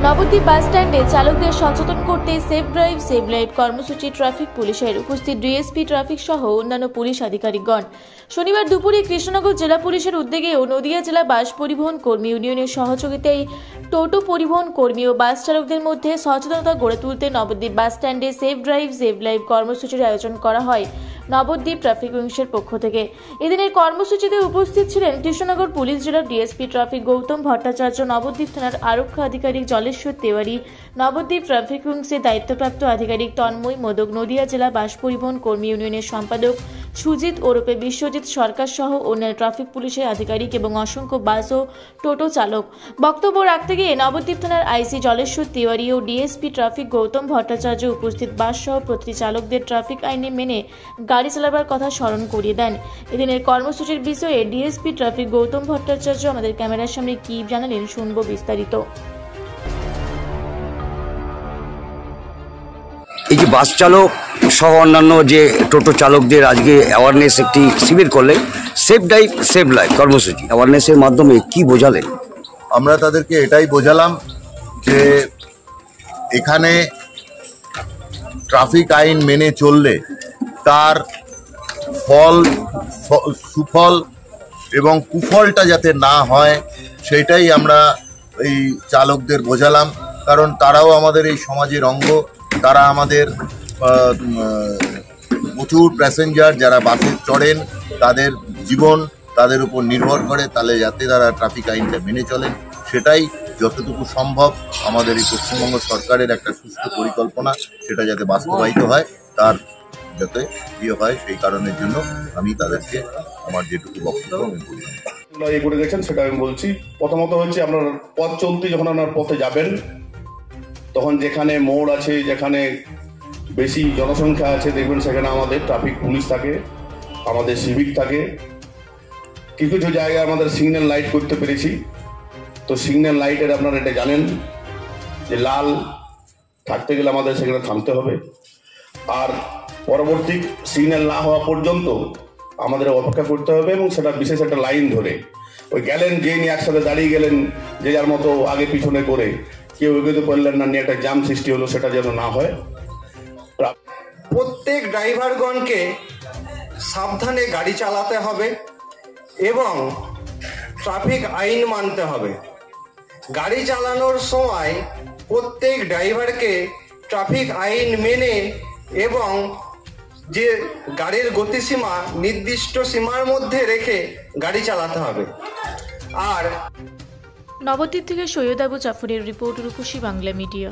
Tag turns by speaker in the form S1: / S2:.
S1: নবদ্বীপ বাস স্ট্যান্ডে চালকদের সচেতন করতে সেফ ড্রাইভ সেভ লাইফ কর্মসূচি ট্রাফিক পুলিশের উপস্থিত ডিএসপি ট্রাফিক সহ অন্যান্য পুলিশ আধিকারিকগণ। শনিবার দুপুরে কৃষ্ণনগর জেলা পুলিশের উদ্যোগে ও নদিয়া জেলা বাস পরিবহন কর্মী ইউনিয়নের সহযোগিতায় টোটো পরিবহন কর্মী ও বাস চালকদের মধ্যে সচেতনতা গড়ে তুলতে নবদ্বীপ বাস স্ট্যান্ডে সেফ ড্রাইভ সেভ লাইফ কর্মসূচির আয়োজন করা হয় নবদ্বীপ ট্রাফিক উইংসের পক্ষ থেকে। এদিনের কর্মসূচিতে উপস্থিত ছিলেন কৃষ্ণনগর পুলিশ জেলার ডিএসপি ট্রাফিক গৌতম ভট্টাচার্য, নবদ্বীপ থানার আরক্ষা আধিকারিক জলেশ্বর তেওয়ারি, নবদ্বীপ ট্রাফিক উইংসের দায়িত্বপ্রাপ্ত আধিকারিক তন্ময় মোদক, নদিয়া জেলা বাস পরিবহন কর্মী ইউনিয়নের সম্পাদক সুজিত ওরফে বিশ্বজিৎ সরকার সহ অন্যান্য ট্রাফিক পুলিশের আধিকারিক এবং অসংখ্য বাস ও টোটো চালক। বক্তব্য রাখতে গিয়ে নবদ্বীপ থানার আইসি জলেশ্বর তেওয়ারি ও ডিএসপি ট্রাফিক গৌতম ভট্টাচার্য উপস্থিত বাস সহ প্রতিটি চালকদের ট্রাফিক আইনে মেনে গাড়ি চালাবার কথা স্মরণ করিয়ে দেন। এদিনের কর্মসূচির বিষয়ে ডিএসপি ট্রাফিক গৌতম ভট্টাচার্য আমাদের ক্যামেরার সামনে কি জানালেন শুনবো বিস্তারিত।
S2: এই যে বাস চালক সহ অন্যান্য যে টোটো চালকদের আজকে অ্যাওয়ারনেস একটি শিবির করলেন, সেফ ড্রাইভ সেভ লাইফ কর্মসূচি, অ্যাওয়ারনেসের মাধ্যমে কি বোঝালেন?
S3: আমরা তাদেরকে এটাই বোঝালাম যে এখানে ট্রাফিক আইন মেনে চললে তার সুফল এবং কুফলটা যাতে না হয় সেটাই আমরা এই চালকদের বোঝালাম। কারণ তারাও আমাদের এই সমাজের অঙ্গ, তারা আমাদের প্রচুর প্যাসেঞ্জার যারা বাসে চড়েন তাদের জীবন তাদের উপর নির্ভর করে, তাহলে যাতে তারা ট্রাফিক আইনটা মেনে চলেন সেটাই যতটুকু সম্ভব আমাদের এই পশ্চিমবঙ্গ সরকারের একটা সুষ্ঠু পরিকল্পনা, সেটা যাতে বাস্তবায়িত হয়, তার যাতে ইয়ে হয়, সেই কারণের জন্য আমি তাদেরকে আমার যেটুকু বক্তব্য আমি বললাম।
S4: ইয়ে করে গেছেন সেটা আমি বলছি। প্রথমত হচ্ছে আপনার পথ চলতে যখন আপনার পথে যাবেন তখন যেখানে মোড় আছে, যেখানে বেশি জনসংখ্যা আছে দেখবেন সেখানে আমাদের ট্রাফিক পুলিশ থাকে, আমাদের সিভিক থাকে। কিছু কিছু জায়গায় আমাদের সিগন্যাল লাইট করতে পেরেছি। তো সিগন্যাল লাইটের আপনারা এটা জানেন যে লাল থাকতে গেলে আমাদের সেখানে থামতে হবে, আর পরবর্তী সিগন্যাল না হওয়া পর্যন্ত আমাদের অপেক্ষা করতে হবে এবং সেটা বিশেষ একটা লাইন ধরে ওই গেলেন যে নিয়ে একসাথে দাঁড়িয়ে গেলেন যে যার মতো আগে পিছনে করে কেউ এগোতে পারলেন না, নিয়ে একটা জ্যাম সৃষ্টি হলো, সেটা যেন না হয়।
S5: প্রত্যেক ড্রাইভারগণকে সাবধানে গাড়ি চালাতে হবে এবং ট্রাফিক আইন মানতে হবে। গাড়ি চালানোর সময় প্রত্যেক ড্রাইভারকে ট্রাফিক আইন মেনে এবং যে গাড়ির গতিসীমা নির্দিষ্ট সীমার মধ্যে রেখে গাড়ি চালাতে হবে। আর
S1: নবদ্বীপ থেকে সৈয়দ আবু জাফরের রিপোর্ট, রূপসী বাংলা মিডিয়া।